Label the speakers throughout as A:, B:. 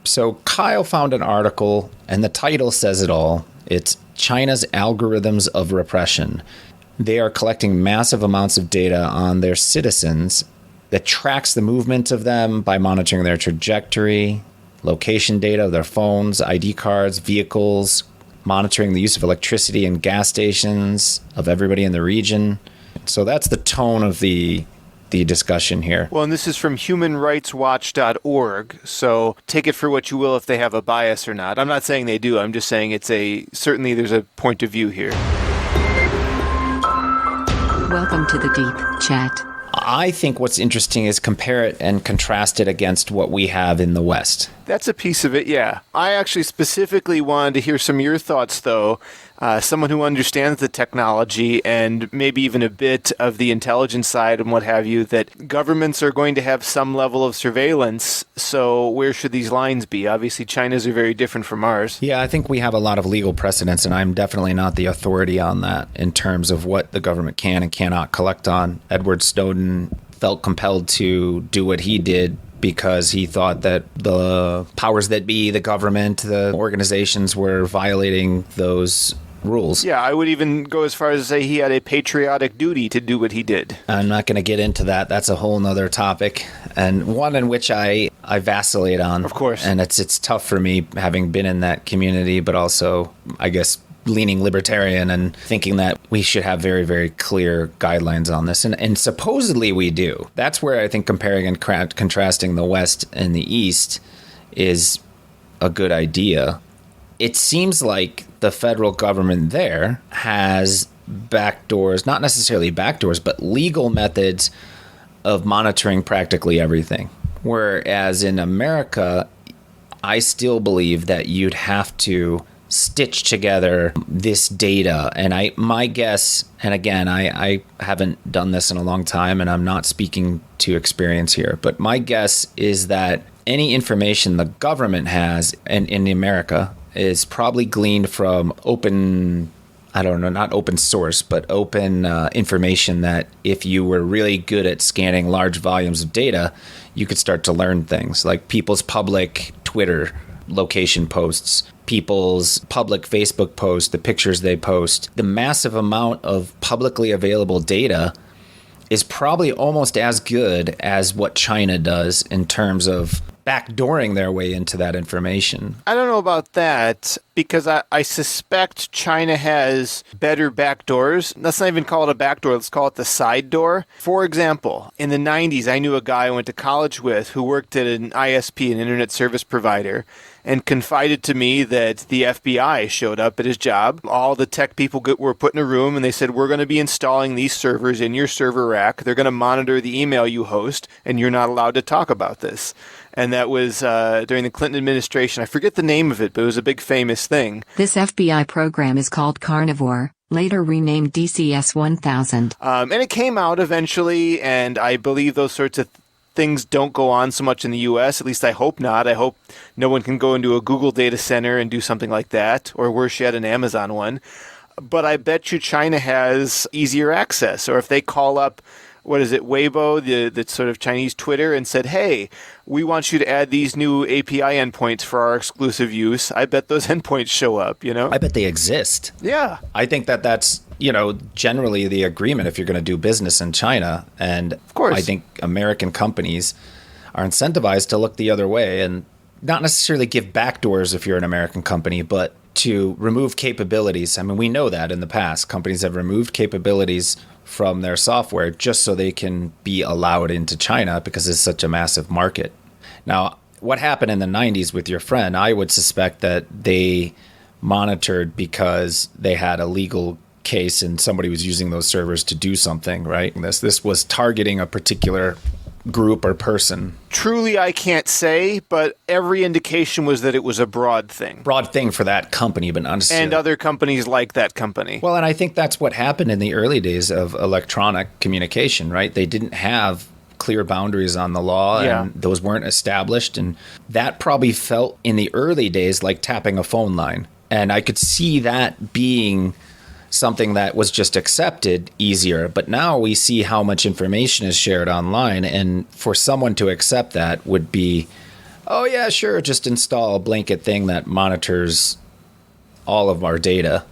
A: So Kyle found an article, and the title says it all. It's China's Algorithms of Repression. They are collecting massive amounts of data on their citizens that tracks the movement of them by monitoring their trajectory, location data of their phones, ID cards, vehicles, monitoring the use of electricity and gas stations of everybody in the region. So that's the tone of the discussion here.
B: Well, and this is from humanrightswatch.org, so take it for what you will if they have a bias or not. I'm not saying they do. I'm just saying certainly there's a point of view here.
C: Welcome to the Deep Chat.
A: I think what's interesting is compare it and contrast it against what we have in the West.
B: That's a piece of it, yeah. I actually specifically wanted to hear some of your thoughts, though. Someone who understands the technology and maybe even a bit of the intelligence side and what have you, that governments are going to have some level of surveillance. So where should these lines be? Obviously, China's are very different from ours.
A: Yeah, I think we have a lot of legal precedents, and I'm definitely not the authority on that in terms of what the government can and cannot collect on. Edward Snowden felt compelled to do what he did because he thought that the powers that be, the government, the organizations were violating those rules.
B: Yeah, I would even go as far as to say he had a patriotic duty to do what he did.
A: I'm not going to get into that. That's a whole nother topic, and one in which I vacillate on.
B: Of course.
A: And it's tough for me, having been in that community, but also, I guess, leaning libertarian and thinking that we should have very, very clear guidelines on this. And supposedly we do. That's where I think comparing and contrasting the West and the East is a good idea. It seems like the federal government there has backdoors, not necessarily backdoors, but legal methods of monitoring practically everything. Whereas in America, I still believe that you'd have to stitch together this data. And my guess, and again, I haven't done this in a long time, and I'm not speaking to experience here, but my guess is that any information the government has in America is probably gleaned from open, I don't know, not open source, but open information that if you were really good at scanning large volumes of data, you could start to learn things like people's public Twitter location posts, people's public Facebook posts, the pictures they post. The massive amount of publicly available data is probably almost as good as what China does in terms of backdooring their way into that information.
B: I don't know about that, because I suspect China has better backdoors. Let's not even call it a backdoor. Let's call it the side door. For example, in the 90s, I knew a guy I went to college with who worked at an ISP, an internet service provider, and confided to me that the FBI showed up at his job. All the tech people were put in a room, and they said, we're going to be installing these servers in your server rack. They're going to monitor the email you host, and you're not allowed to talk about this. And that was during the Clinton administration. I forget the name of it, but it was a big famous thing.
C: This FBI program is called Carnivore, later renamed DCS-1000.
B: And it came out eventually, and I believe those sorts of things don't go on so much in the U.S. At least I hope not. I hope no one can go into a Google data center and do something like that, or worse yet, an Amazon one. But I bet you China has easier access. Or if they call up, what is it, Weibo, the sort of Chinese Twitter, and said, hey, we want you to add these new API endpoints for our exclusive use, I bet those endpoints show up, you know?
A: I bet they exist.
B: Yeah.
A: I think that's, generally the agreement if you're going to do business in China. And
B: of course,
A: I think American companies are incentivized to look the other way and not necessarily give backdoors if you're an American company, but to remove capabilities. I mean, we know that in the past, companies have removed capabilities from their software just so they can be allowed into China because it's such a massive market. Now, what happened in the 90s with your friend, I would suspect that they monitored because they had a legal case and somebody was using those servers to do something, right? This was targeting a particular group or person.
B: Truly, I can't say, but every indication was that it was a broad thing.
A: Broad thing for that company, but not necessarily.
B: And other companies like that company.
A: Well, and I think that's what happened in the early days of electronic communication, right? They didn't have clear boundaries on the law, and those weren't established. And that probably felt in the early days like tapping a phone line. And I could see that being something that was just accepted easier. But now we see how much information is shared online. And for someone to accept that would be oh yeah, sure, just install a blanket thing that monitors all of our data.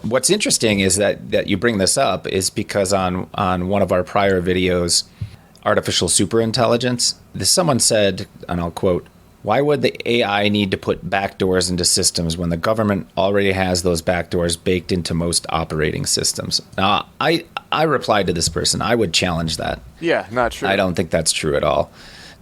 A: What's interesting is that you bring this up is because on one of our prior videos, artificial superintelligence, someone said, and I'll quote, "Why would the AI need to put backdoors into systems when the government already has those backdoors baked into most operating systems?" Now, I replied to this person, I would challenge that.
B: Yeah, not true.
A: I don't think that's true at all.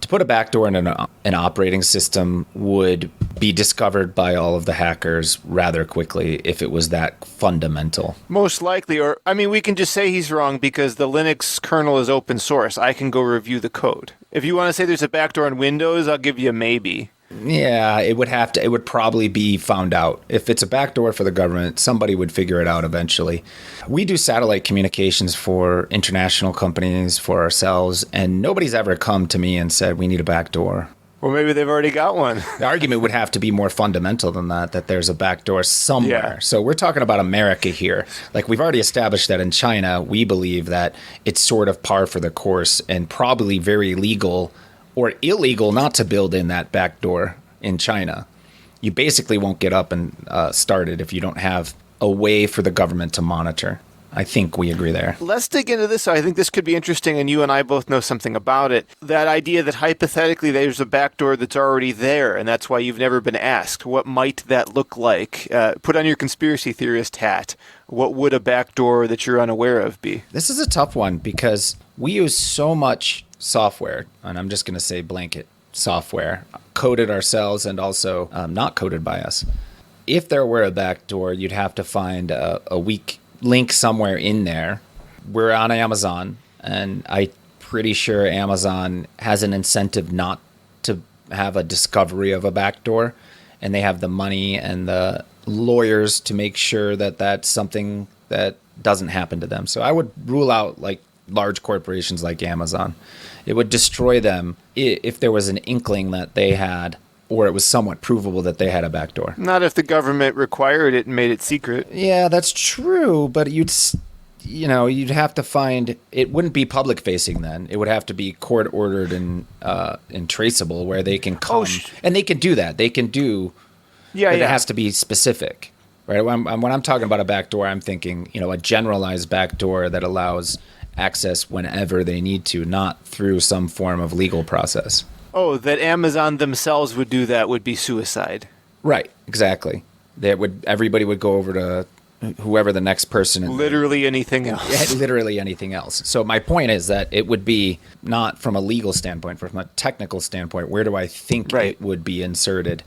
A: To put a backdoor in an operating system would be discovered by all of the hackers rather quickly if it was that fundamental.
B: Most likely, or I mean, we can just say he's wrong because the Linux kernel is open source. I can go review the code. If you want to say there's a backdoor in Windows, I'll give you a maybe.
A: Yeah, it would probably be found out. If it's a backdoor for the government, somebody would figure it out eventually. We do satellite communications for international companies, for ourselves, and nobody's ever come to me and said, we need a backdoor.
B: Or maybe they've already got one.
A: The argument would have to be more fundamental than that there's a backdoor somewhere.
B: Yeah.
A: So we're talking about America here. Like, we've already established that in China, we believe that it's sort of par for the course and probably very legal or illegal not to build in that backdoor in China. You basically won't get up and started if you don't have a way for the government to monitor. I think we agree there.
B: Let's dig into this. I think this could be interesting, and you and I both know something about it. That idea that hypothetically there's a backdoor that's already there, and that's why you've never been asked. What might that look like? Put on your conspiracy theorist hat. What would a backdoor that you're unaware of be?
A: This is a tough one because we use so much software, and I'm just going to say blanket software, coded ourselves and also not coded by us. If there were a backdoor, you'd have to find a weak link somewhere in there. We're on Amazon, and I'm pretty sure Amazon has an incentive not to have a discovery of a backdoor, and they have the money and the lawyers to make sure that that's something that doesn't happen to them. So I would rule out like large corporations like Amazon. It would destroy them if there was an inkling that they had, or it was somewhat provable that they had a backdoor.
B: Not if the government required it and made it secret.
A: Yeah, that's true, but you'd have to find, it wouldn't be public facing then. It would have to be court ordered and traceable where they can come. And they can do that. They can do, but it has to be specific. Right? When I'm talking about a backdoor, I'm thinking, a generalized backdoor that allows access whenever they need to, not through some form of legal process.
B: Oh, that Amazon themselves would do that would be suicide.
A: Right, exactly. Everybody would go over to whoever the next person.
B: Literally anything else.
A: Yeah, literally anything else. So my point is that it would be not from a legal standpoint, from a technical standpoint, where do I think it would be inserted?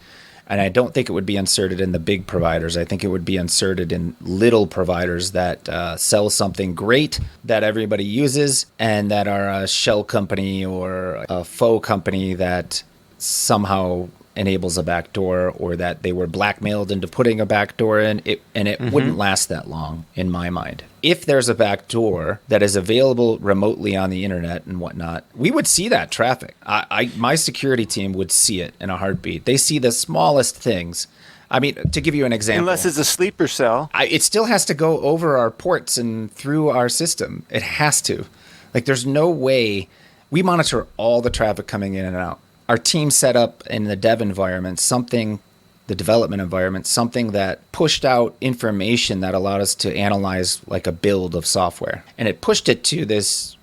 A: And I don't think it would be inserted in the big providers. I think it would be inserted in little providers that sell something great that everybody uses and that are a shell company or a faux company that somehow enables a backdoor, or that they were blackmailed into putting a backdoor in. It wouldn't last that long, in my mind. If there's a backdoor that is available remotely on the internet and whatnot, we would see that traffic. My security team would see it in a heartbeat. They see the smallest things. I mean, to give you an example.
B: Unless it's a sleeper cell.
A: It still has to go over our ports and through our system. It has to. Like, there's no way. We monitor all the traffic coming in and out. Our team set up in the dev environment the development environment, something that pushed out information that allowed us to analyze like a build of software. And it pushed it to this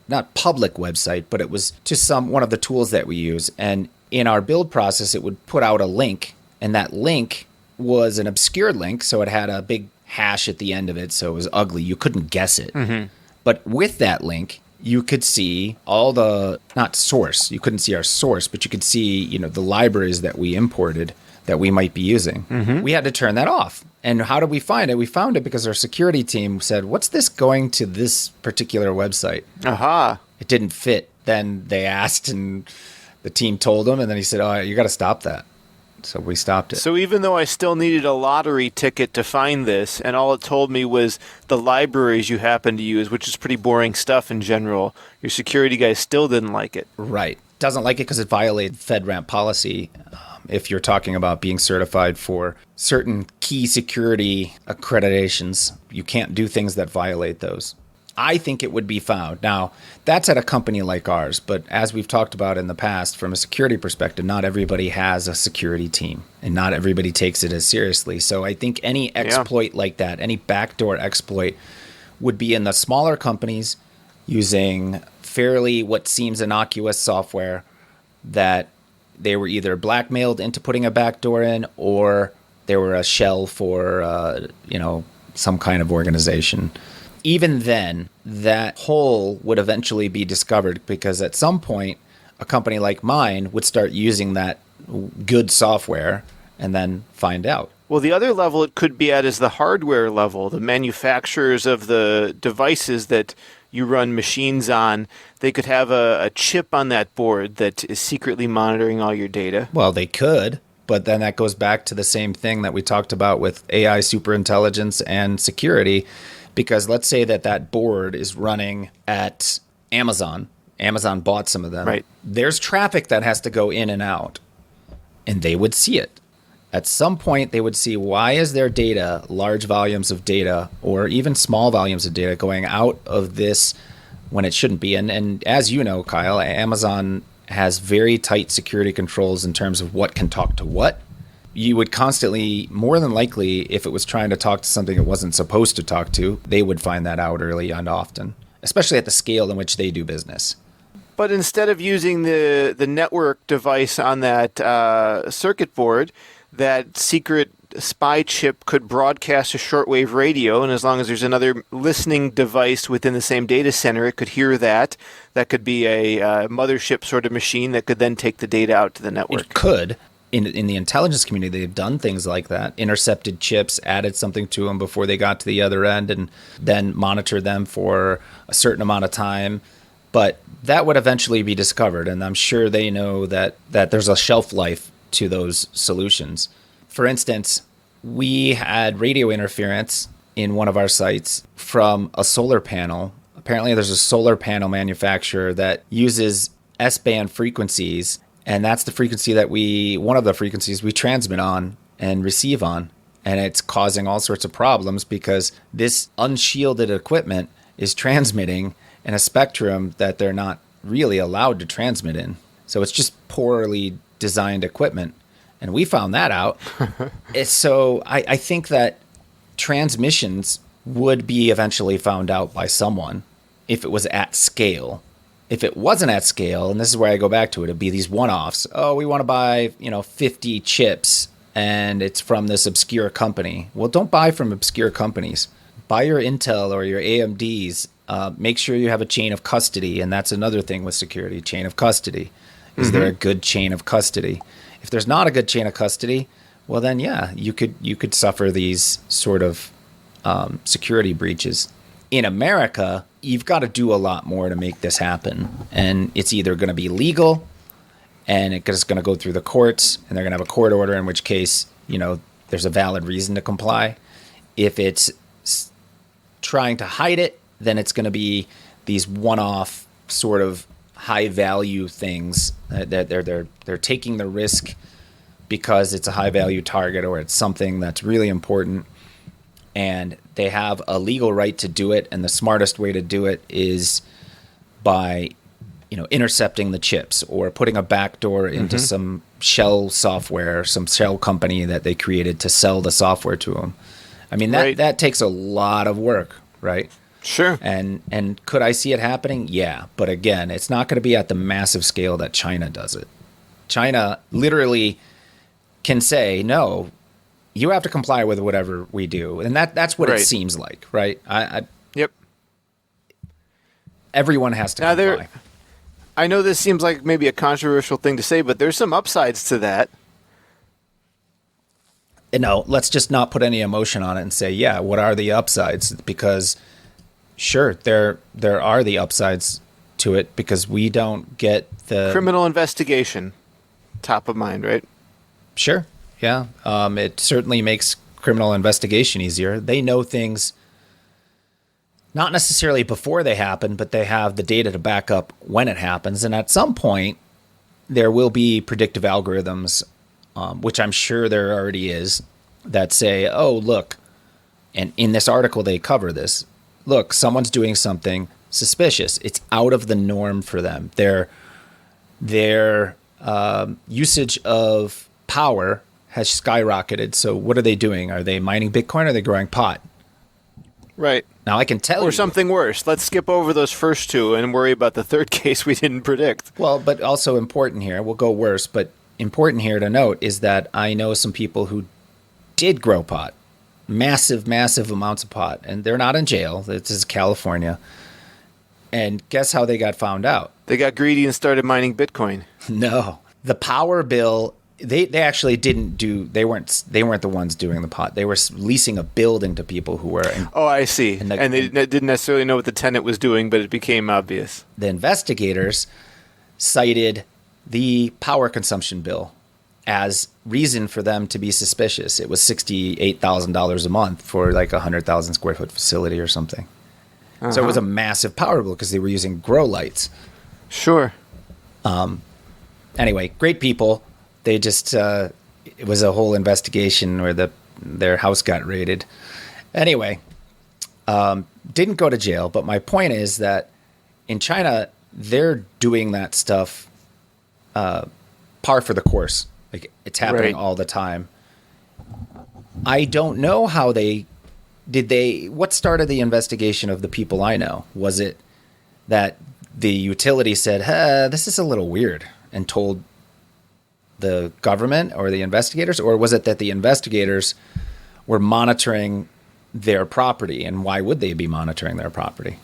A: not public website, but it was to one of the tools that we use. And in our build process, it would put out a link, and that link was an obscured link. So it had a big hash at the end of it. So it was ugly. You couldn't guess it. Mm-hmm. But with that link, you could see all not source. You couldn't see our source, but you could see, the libraries that we imported that we might be using. Mm-hmm. We had to turn that off. And how did we find it? We found it because our security team said, what's this going to this particular website?
B: Aha.
A: It didn't fit. Then they asked, and the team told them, and then he said, oh, you got to stop that. So we stopped it.
B: So even though I still needed a lottery ticket to find this, and all it told me was the libraries you happen to use, which is pretty boring stuff in general, your security guys still didn't like it.
A: Right. Doesn't like it because it violated FedRAMP policy. If you're talking about being certified for certain key security accreditations, you can't do things that violate those. I think it would be found. Now, that's at a company like ours, but as we've talked about in the past, from a security perspective, not everybody has a security team and not everybody takes it as seriously. So I think any exploit like that, any backdoor exploit, would be in the smaller companies using fairly what seems innocuous software that they were either blackmailed into putting a backdoor in or they were a shell for, some kind of organization. Even then, that hole would eventually be discovered because at some point, a company like mine would start using that good software and then find out.
B: Well, the other level it could be at is the hardware level. The manufacturers of the devices that you run machines on, they could have a chip on that board that is secretly monitoring all your data.
A: Well, they could, but then that goes back to the same thing that we talked about with AI superintelligence and security. Because let's say that board is running at Amazon. Amazon bought some of them.
B: Right.
A: There's traffic that has to go in and out, and they would see it. At some point, they would see, why is their data, large volumes of data, or even small volumes of data going out of this when it shouldn't be? And as you know, Kyle, Amazon has very tight security controls in terms of what can talk to what. You would constantly, more than likely, if it was trying to talk to something it wasn't supposed to talk to, they would find that out early and often, especially at the scale in which they do business.
B: But instead of using the network device on that circuit board, that secret spy chip could broadcast a shortwave radio, and as long as there's another listening device within the same data center, it could hear that. That could be a mothership sort of machine that could then take the data out to the network.
A: It could. In the intelligence community, they've done things like that, intercepted chips, added something to them before they got to the other end, and then monitored them for a certain amount of time. But that would eventually be discovered, and I'm sure they know that there's a shelf life to those solutions. For instance, we had radio interference in one of our sites from a solar panel. Apparently, there's a solar panel manufacturer that uses S-band frequencies, and that's the frequency that one of the frequencies we transmit on and receive on. And it's causing all sorts of problems because this unshielded equipment is transmitting in a spectrum that they're not really allowed to transmit in. So it's just poorly designed equipment. And we found that out. So I think that transmissions would be eventually found out by someone if it was at scale. If it wasn't at scale, and this is where I go back to it, it'd be these one-offs. Oh, we want to buy, 50 chips, and it's from this obscure company. Well, don't buy from obscure companies. Buy your Intel or your AMDs. Make sure you have a chain of custody, and that's another thing with security, chain of custody. Is there a good chain of custody? If there's not a good chain of custody, well, then, yeah, you could suffer these sort of security breaches. In America, you've got to do a lot more to make this happen. And it's either going to be legal and it's going to go through the courts and they're going to have a court order, in which case, there's a valid reason to comply. If it's trying to hide it, then it's going to be these one-off sort of high-value things that they're taking the risk because it's a high-value target or it's something that's really important. And they have a legal right to do it, and the smartest way to do it is by, intercepting the chips or putting a backdoor into some shell software, some shell company that they created to sell the software to them. I mean, that takes a lot of work, right?
B: Sure.
A: And could I see it happening? Yeah, but again, it's not going to be at the massive scale that China does it. China literally can say, no, you have to comply with whatever we do. And that's what it seems like, right?
B: Yep.
A: Everyone has to comply.
B: I know this seems like maybe a controversial thing to say, but there's some upsides to that.
A: No, let's just not put any emotion on it and say, yeah, what are the upsides? Because sure, there are the upsides to it because we don't get the
B: criminal investigation top of mind, right?
A: Sure. Yeah, it certainly makes criminal investigation easier. They know things not necessarily before they happen, but they have the data to back up when it happens. And at some point, there will be predictive algorithms, which I'm sure there already is, that say, oh, look, and in this article they cover this, look, someone's doing something suspicious. It's out of the norm for them. Their usage of power has skyrocketed. So what are they doing? Are they mining Bitcoin or are they growing pot?
B: Right.
A: Now I can tell you.
B: Or something worse. Let's skip over those first two and worry about the third case we didn't predict.
A: Well, but also important here, we'll go worse, but important here to note is that I know some people who did grow pot, massive, massive amounts of pot, and they're not in jail. This is California. And guess how they got found out?
B: They got greedy and started mining Bitcoin.
A: No. The power bill, they actually didn't do, they weren't the ones doing the pot. They were leasing a building to people who were.
B: Oh, I see. And they didn't necessarily know what the tenant was doing, but it became obvious.
A: The investigators cited the power consumption bill as reason for them to be suspicious. It was $68,000 a month for like a 100,000 square foot facility or something. Uh-huh. So it was a massive power bill because they were using grow lights.
B: Sure.
A: Anyway, great people. They just, it was a whole investigation where their house got raided. Anyway, didn't go to jail. But my point is that in China, they're doing that stuff par for the course. Like it's happening all the time. I don't know how what started the investigation of the people I know? Was it that the utility said, this is a little weird and told the government or the investigators? Or was it that the investigators were monitoring their property? And why would they be monitoring their property?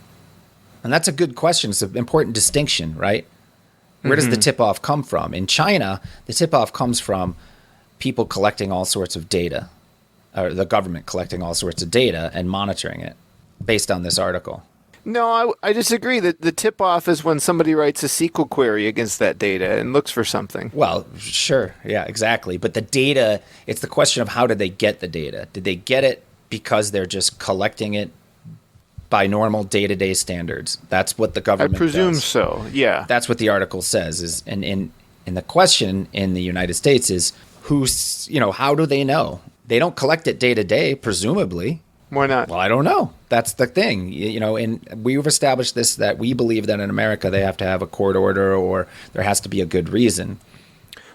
A: And that's a good question. It's an important distinction, right? Where does the tip-off come from? In China, the tip-off comes from people collecting all sorts of data, or the government collecting all sorts of data and monitoring it based on this article.
B: No, I disagree. The tip-off is when somebody writes a SQL query against that data and looks for something.
A: Well, sure. Yeah, exactly. But the data, it's the question of how did they get the data? Did they get it because they're just collecting it by normal day-to-day standards? That's what the government does.
B: I presume so, yeah.
A: That's what the article says. And the question in the United States is, how do they know? They don't collect it day-to-day, presumably.
B: Why not?
A: Well, I don't know. That's the thing. And we've established this, that we believe that in America they have to have a court order or there has to be a good reason.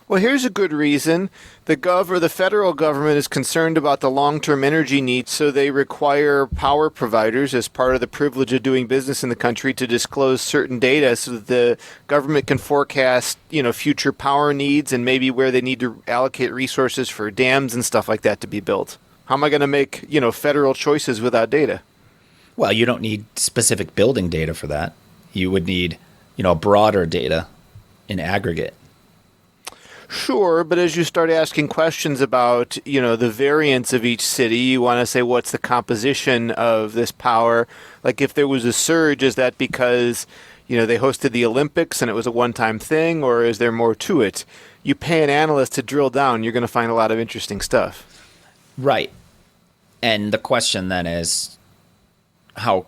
B: Well, here's a good reason. The federal government is concerned about the long-term energy needs, so they require power providers as part of the privilege of doing business in the country to disclose certain data so that the government can forecast, future power needs and maybe where they need to allocate resources for dams and stuff like that to be built. How am I going to make, federal choices without data?
A: Well, you don't need specific building data for that. You would need, broader data in aggregate.
B: Sure, but as you start asking questions about, the variance of each city, you want to say, what's the composition of this power? Like if there was a surge, is that because, they hosted the Olympics and it was a one-time thing, or is there more to it? You pay an analyst to drill down, you're going to find a lot of interesting stuff.
A: Right. And the question then is, how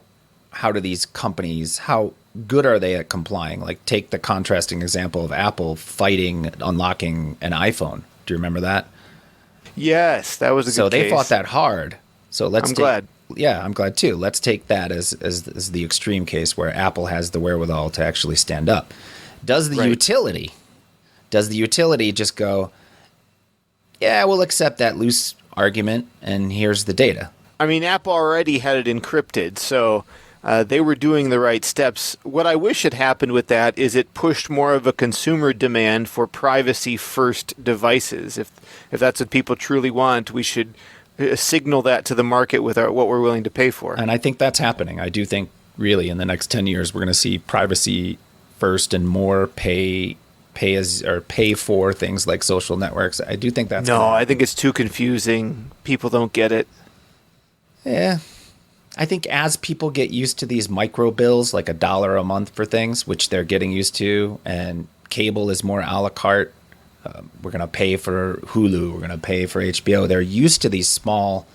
A: do these companies, how good are they at complying? Like take the contrasting example of Apple fighting unlocking an iPhone. Do you remember that?
B: Yes, that was a good
A: So they
B: case.
A: fought that hard. So let's
B: I'm glad.
A: Yeah, I'm glad too. Let's take that as the extreme case where Apple has the wherewithal to actually stand up. Does the utility just go, yeah, we'll accept that loose argument and here's the data?
B: I mean, Apple already had it encrypted, so they were doing the right steps. What I wish had happened with that is it pushed more of a consumer demand for privacy-first devices. If that's what people truly want, we should signal that to the market with what we're willing to pay for.
A: And I think that's happening. I do think, really, in the next 10 years, we're going to see privacy first and more pay for things like social networks. I do think that's...
B: No, I think it's too confusing. People don't get it.
A: Yeah. I think as people get used to these micro bills, like $1 a month for things, which they're getting used to, and cable is more a la carte, we're going to pay for Hulu, we're going to pay for HBO. They're used to these small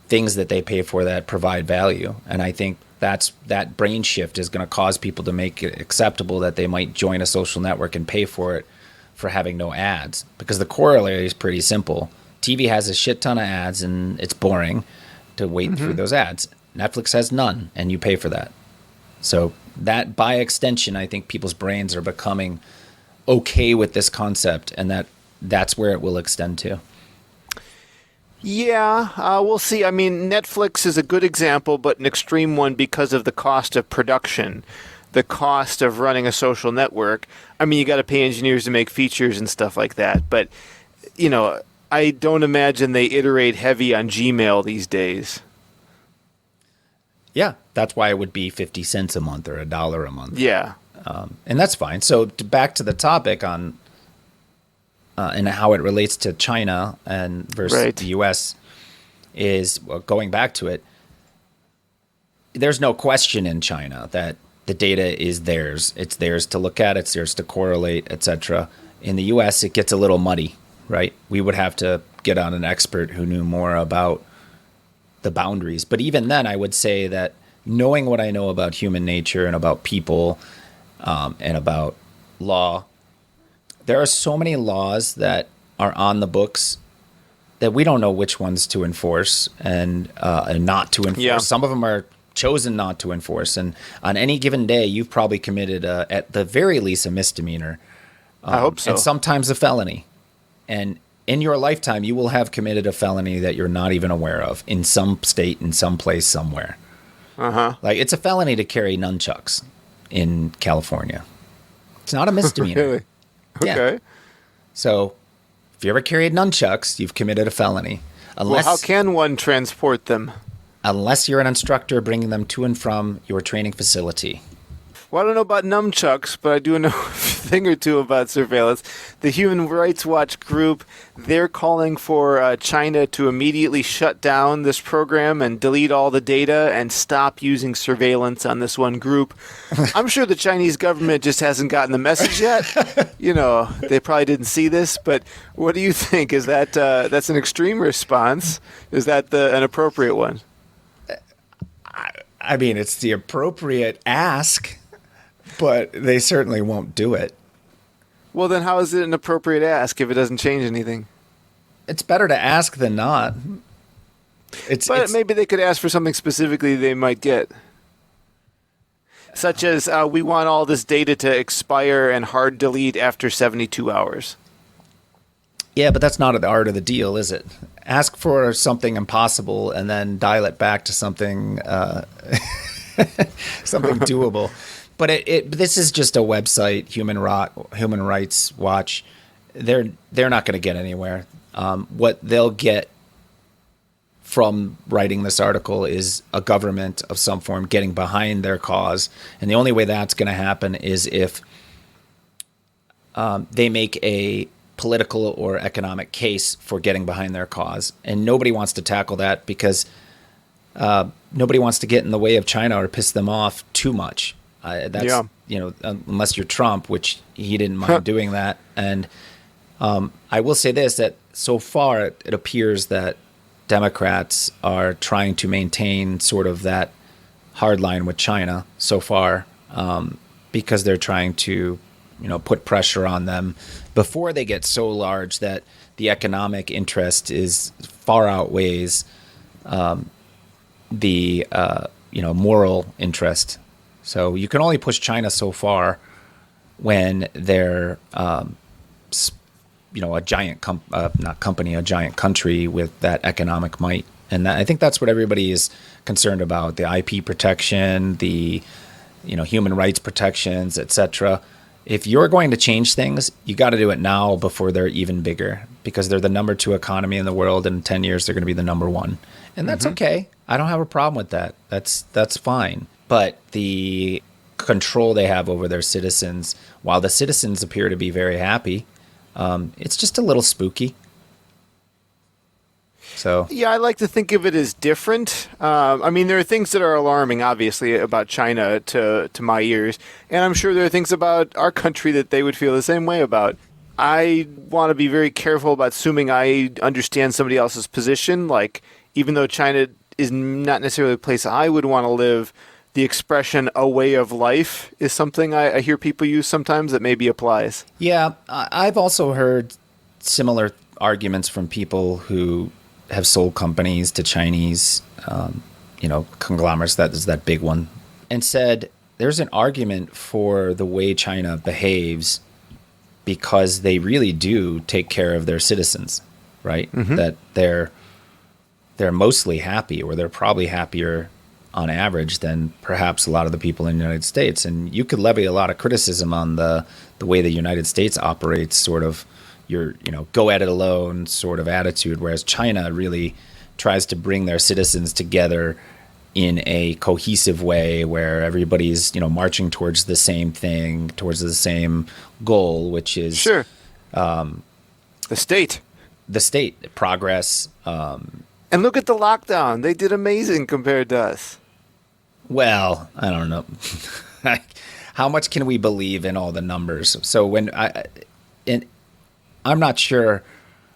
A: things that they pay for that provide value. And I think that brain shift is going to cause people to make it acceptable that they might join a social network and pay for it for having no ads. Because the corollary is pretty simple. TV has a shit ton of ads and it's boring to wait through those ads. Netflix has none, and you pay for that. So that, by extension, I think people's brains are becoming okay with this concept, and that's where it will extend to.
B: Yeah, we'll see. I mean, Netflix is a good example, but an extreme one because of the cost of production, the cost of running a social network. I mean, you got to pay engineers to make features and stuff like that. But, I don't imagine they iterate heavy on Gmail these days.
A: Yeah, that's why it would be 50 cents a month or $1 a month.
B: Yeah.
A: And that's fine. So back to the topic on and how it relates to China and versus the U.S. is, well, going back to it, there's no question in China that the data is theirs. It's theirs to look at. It's theirs to correlate, etc. In the U.S., it gets a little muddy, right? We would have to get on an expert who knew more about the boundaries. But even then, I would say that knowing what I know about human nature and about people and about law, there are so many laws that are on the books that we don't know which ones to enforce and not to enforce.
B: Yeah.
A: Some of them are chosen not to enforce. And on any given day, you've probably committed, at the very least, a misdemeanor.
B: I hope so.
A: And sometimes a felony. And in your lifetime, you will have committed a felony that you're not even aware of in some state, in some place, somewhere. Like, it's a felony to carry nunchucks in California. It's not a misdemeanor.
B: Really? Okay.
A: Yeah. So if you ever carried nunchucks, you've committed a felony.
B: Well, how can one transport them?
A: Unless you're an instructor bringing them to and from your training facility.
B: Well, I don't know about nunchucks, but I do know a thing or two about surveillance. The Human Rights Watch group, they're calling for China to immediately shut down this program and delete all the data and stop using surveillance on this one group. I'm sure the Chinese government just hasn't gotten the message yet. They probably didn't see this, but what do you think? Is that that's an extreme response? Is that an appropriate one?
A: I mean, it's the appropriate ask, but they certainly won't do it.
B: Well, then how is it an appropriate ask if it doesn't change anything?
A: It's better to ask than not.
B: But maybe they could ask for something specifically they might get. Such as, we want all this data to expire and hard delete after 72 hours.
A: Yeah, but that's not the art of the deal, is it? Ask for something impossible and then dial it back to something something doable. But this is just a website, Human Rights Watch. They're not going to get anywhere. What they'll get from writing this article is a government of some form getting behind their cause, and the only way that's going to happen is if they make a political or economic case for getting behind their cause, and nobody wants to tackle that because nobody wants to get in the way of China or piss them off too much. Unless you're Trump, which he didn't mind doing that. And I will say this, that so far it appears that Democrats are trying to maintain sort of that hard line with China so far, because they're trying to, put pressure on them before they get so large that the economic interest is far outweighs the moral interest. So you can only push China so far when they're a giant a giant country with that economic might. And I think that's what everybody is concerned about: the IP protection, the human rights protections, etc. If you're going to change things, you got to do it now before they're even bigger, because they're the number 2 economy in the world, and in 10 years they're going to be the number 1. And that's okay. I don't have a problem with that. That's fine. But the control they have over their citizens, while the citizens appear to be very happy, it's just a little spooky. So
B: yeah, I like to think of it as different. I mean, there are things that are alarming, obviously, about China to my ears, and I'm sure there are things about our country that they would feel the same way about. I want to be very careful about assuming I understand somebody else's position. Like, even though China is not necessarily a place I would want to live, the expression "a way of life" is something I hear people use sometimes that maybe applies.
A: Yeah, I've also heard similar arguments from people who have sold companies to Chinese conglomerates, that is that big one, and said there's an argument for the way China behaves because they really do take care of their citizens, right? That they're mostly happy, or they're probably happier on average than perhaps a lot of the people in the United States. And you could levy a lot of criticism on the way the United States operates, sort of your go at it alone sort of attitude, whereas China really tries to bring their citizens together in a cohesive way where everybody's marching towards the same thing, towards the same goal, which is
B: the state
A: progress.
B: And look at the lockdown. They did amazing compared to us.
A: Well, I don't know. How much can we believe in all the numbers? So I'm not sure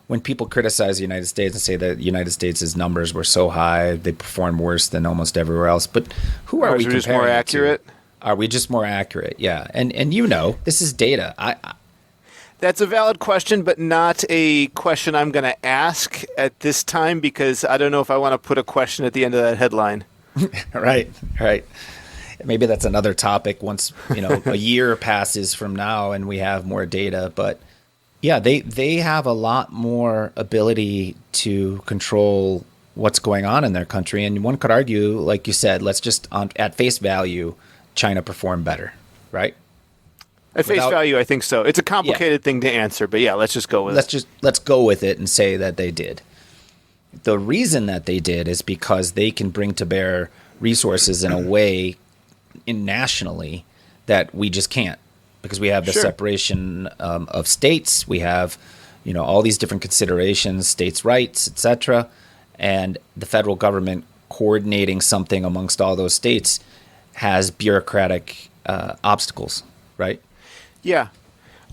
A: when people criticize the United States and say that the United States' numbers were so high, they performed worse than almost everywhere else. But who are we comparing
B: just more accurate?
A: To? Are we just more accurate? Yeah. And this is data.
B: That's a valid question, but not a question I'm going to ask at this time, because I don't know if I want to put a question at the end of that headline.
A: Right. Maybe that's another topic once, a year passes from now and we have more data. But yeah, they have a lot more ability to control what's going on in their country. And one could argue, like you said, let's just at face value, China performed better, right?
B: At face value, I think so. It's a complicated thing to answer, but yeah, let's just go with it.
A: Let's go with it and say that they did. The reason that they did is because they can bring to bear resources in a way nationally that we just can't, because we have the separation of states. We have, all these different considerations, states' rights, etc. And the federal government coordinating something amongst all those states has bureaucratic obstacles, right?
B: Yeah.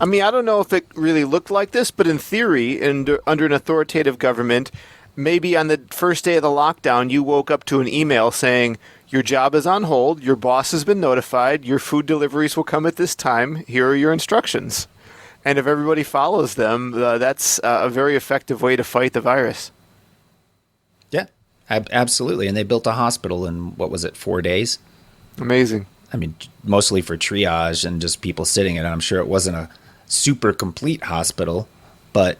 B: I mean, I don't know if it really looked like this, but in theory, under an authoritative government, maybe on the first day of the lockdown, you woke up to an email saying, your job is on hold, your boss has been notified, your food deliveries will come at this time, here are your instructions. And if everybody follows them, that's a very effective way to fight the virus.
A: Yeah, absolutely. And they built a hospital in, 4 days?
B: Amazing.
A: I mean, mostly for triage and just people sitting in it. I'm sure it wasn't a super complete hospital, but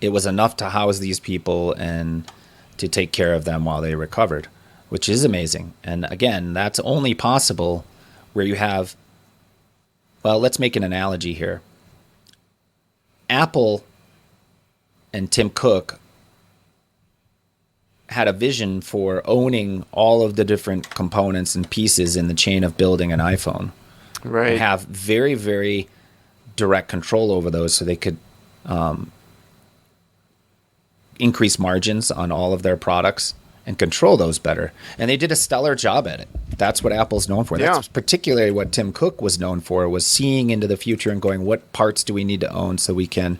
A: it was enough to house these people and to take care of them while they recovered, which is amazing. And again, that's only possible where you have, well, let's make an analogy here. Apple and Tim Cook had a vision for owning all of the different components and pieces in the chain of building an iPhone.
B: Right.
A: And have very, very direct control over those so they could increase margins on all of their products and control those better. And they did a stellar job at it. That's what Apple's known for.
B: Yeah.
A: That's particularly what Tim Cook was known for, was seeing into the future and going, what parts do we need to own so we can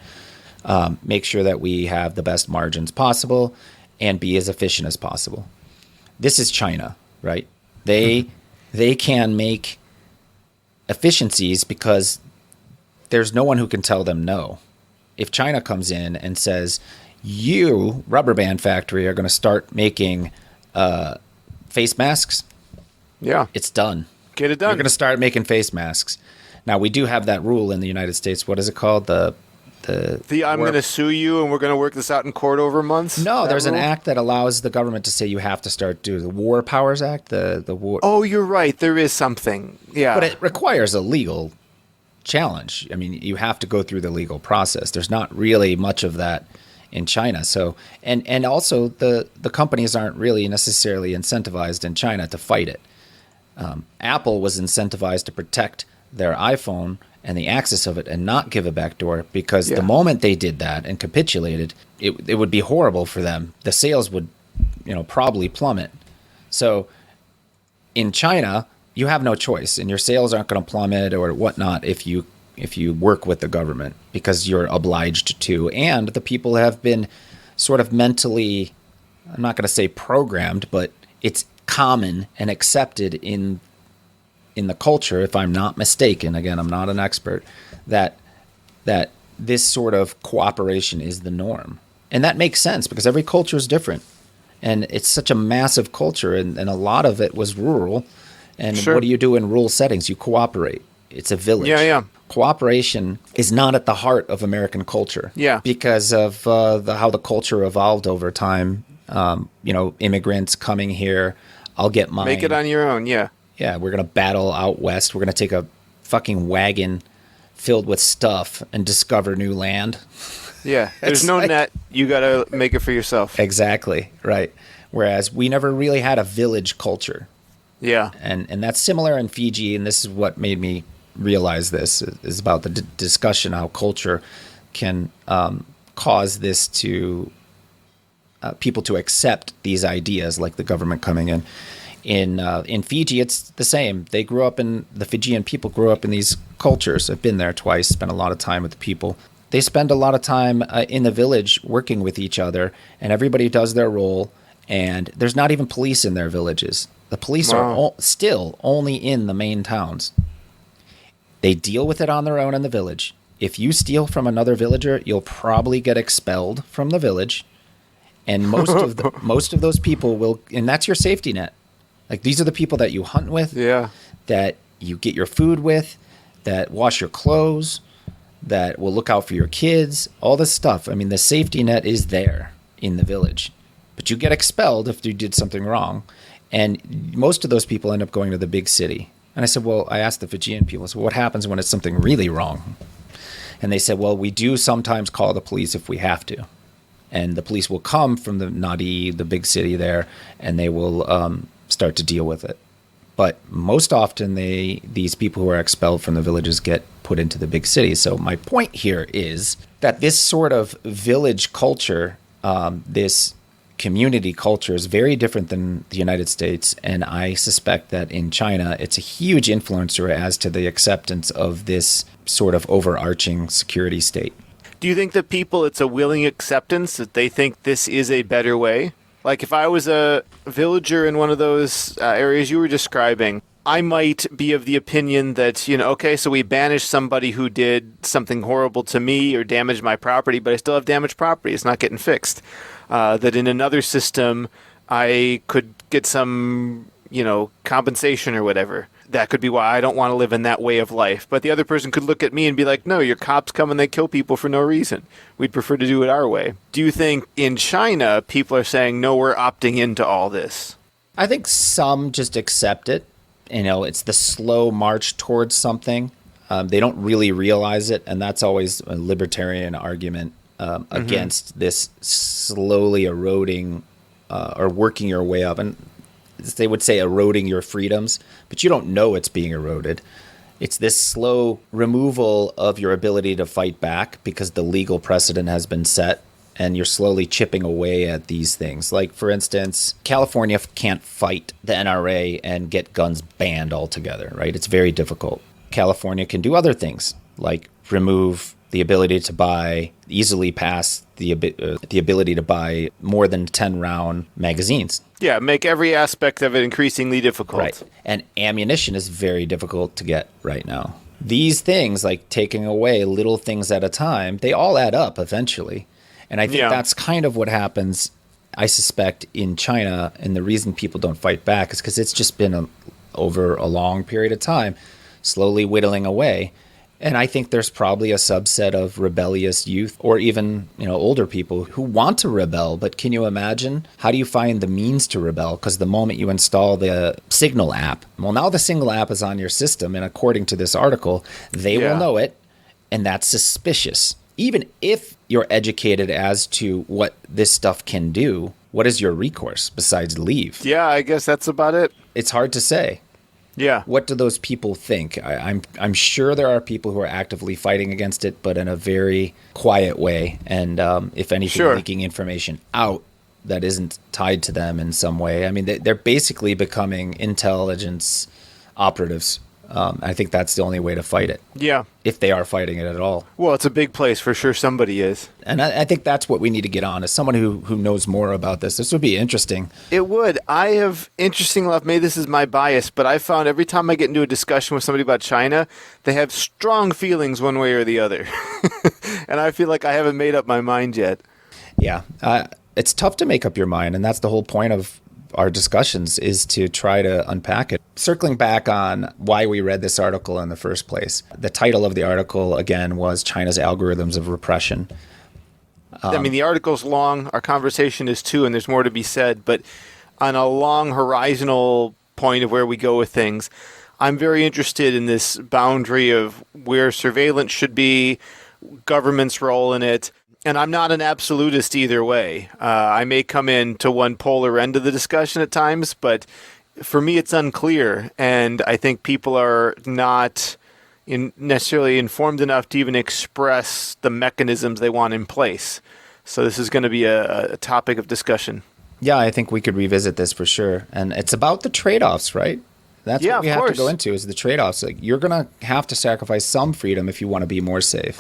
A: make sure that we have the best margins possible and be as efficient as possible. This is China, right? They can make efficiencies because there's no one who can tell them no. If China comes in and says, you, rubber band factory, are going to start making face masks, it's done.
B: Get it done.
A: You're going to start making face masks. Now, we do have that rule in the United States. What is it called? The
B: I'm going to sue you and we're going to work this out in court over months?
A: No, there's an act that allows the government to say you have to start doing the War Powers Act. The war.
B: Oh, you're right. There is something. Yeah.
A: But it requires a legal challenge. I mean, you have to go through the legal process. There's not really much of that in China. So, and also the companies aren't really necessarily incentivized in China to fight it. Apple was incentivized to protect their iPhone and the access of it and not give a backdoor, because the moment they did that and capitulated, it would be horrible for them. The sales would, probably plummet. So in China, you have no choice, and your sales aren't going to plummet or whatnot if you work with the government, because you're obliged to. And the people have been sort of mentally, I'm not going to say programmed, but it's common and accepted in the culture, if I'm not mistaken, again, I'm not an expert, that this sort of cooperation is the norm. And that makes sense because every culture is different. And it's such a massive culture, and a lot of it was rural. And
B: Sure.
A: what do you do in rural settings? You cooperate. It's a village.
B: Yeah.
A: Cooperation is not at the heart of American culture.
B: Yeah.
A: Because of how the culture evolved over time. Immigrants coming here, I'll get mine.
B: Make it on your own, yeah.
A: Yeah, we're going to battle out west. We're going to take a fucking wagon filled with stuff and discover new land.
B: Yeah, there's
A: It's
B: no
A: like-
B: net. You got to make it for yourself.
A: Exactly, right. Whereas we never really had a village culture.
B: Yeah.
A: And that's similar in Fiji, and this is what made me realize this, is about the discussion how culture can cause this to people to accept these ideas, like the government coming in. In Fiji, it's the same. The Fijian people grew up in these cultures. I've been there twice, spent a lot of time with the people. They spend a lot of time in the village working with each other, and everybody does their role, and there's not even police in their villages. The police are still only in the main towns. They deal with it on their own in the village. If you steal from another villager, you'll probably get expelled from the village, and most of those people will, and that's your safety net. Like, these are the people that you hunt with,
B: Yeah.
A: that you get your food with, that wash your clothes, that will look out for your kids, all this stuff. I mean, the safety net is there in the village, but you get expelled if you did something wrong. And most of those people end up going to the big city. And I said, well, I asked the Fijian people, so what happens when it's something really wrong? And they said, well, we do sometimes call the police if we have to. And the police will come from the Nadi, the big city there, and they will start to deal with it. But most often, these people who are expelled from the villages get put into the big cities. So my point here is that this sort of village culture, this community culture, is very different than the United States. And I suspect that in China, it's a huge influencer as to the acceptance of this sort of overarching security state.
B: Do you think that people, it's a willing acceptance that they think this is a better way? Like, if I was a villager in one of those areas you were describing, I might be of the opinion that, okay, so we banished somebody who did something horrible to me or damaged my property, but I still have damaged property. It's not getting fixed. That in another system, I could get some, compensation or whatever. That could be why I don't want to live in that way of life. But the other person could look at me and be like, no, your cops come and they kill people for no reason. We'd prefer to do it our way. Do you think in China, people are saying, no, we're opting into all this?
A: I think some just accept it. It's the slow march towards something. They don't really realize it. And that's always a libertarian argument against this slowly eroding or working your way up. And they would say eroding your freedoms, but you don't know it's being eroded. It's this slow removal of your ability to fight back because the legal precedent has been set, and you're slowly chipping away at these things. Like, for instance, California can't fight the NRA and get guns banned altogether, right? It's very difficult. California can do other things, like remove the ability to easily pass the ability to buy more than 10-round magazines.
B: Yeah, make every aspect of it increasingly difficult.
A: Right. And ammunition is very difficult to get right now. These things, like taking away little things at a time, they all add up eventually. And I think that's kind of what happens, I suspect, in China. And the reason people don't fight back is because it's just been over a long period of time, slowly whittling away. And I think there's probably a subset of rebellious youth or even, older people who want to rebel. But can you imagine? How do you find the means to rebel? Because the moment you install the Signal app, well, now the Signal app is on your system. And according to this article, they will know it. And that's suspicious. Even if you're educated as to what this stuff can do, what is your recourse besides leave?
B: Yeah, I guess that's about it.
A: It's hard to say.
B: Yeah.
A: What do those people think? I'm sure there are people who are actively fighting against it, but in a very quiet way. And if anything, leaking information out that isn't tied to them in some way. I mean, they're basically becoming intelligence operatives. I think that's the only way to fight it.
B: Yeah.
A: If they are fighting it at all.
B: Well, it's a big place for sure. Somebody is.
A: And I think that's what we need to get on, as someone who knows more about this. This would be interesting.
B: It would. I have, interesting enough, maybe this is my bias, but I found every time I get into a discussion with somebody about China, they have strong feelings one way or the other. And I feel like I haven't made up my mind yet.
A: Yeah. It's tough to make up your mind, and that's the whole point of our discussions, is to try to unpack it. Circling back on why we read this article in the first place, the title of the article, again, was China's Algorithms of Repression.
B: I mean, the article's long. Our conversation is too, and there's more to be said. But on a long horizontal point of where we go with things, I'm very interested in this boundary of where surveillance should be, government's role in it. And I'm not an absolutist either way. I may come in to one polar end of the discussion at times, but for me, it's unclear. And I think people are not necessarily informed enough to even express the mechanisms they want in place. So this is going to be a topic of discussion.
A: Yeah, I think we could revisit this for sure. And it's about the trade-offs, right? That's what we have to go into, is the trade-offs. Like, you're going to have to sacrifice some freedom if you want to be more safe.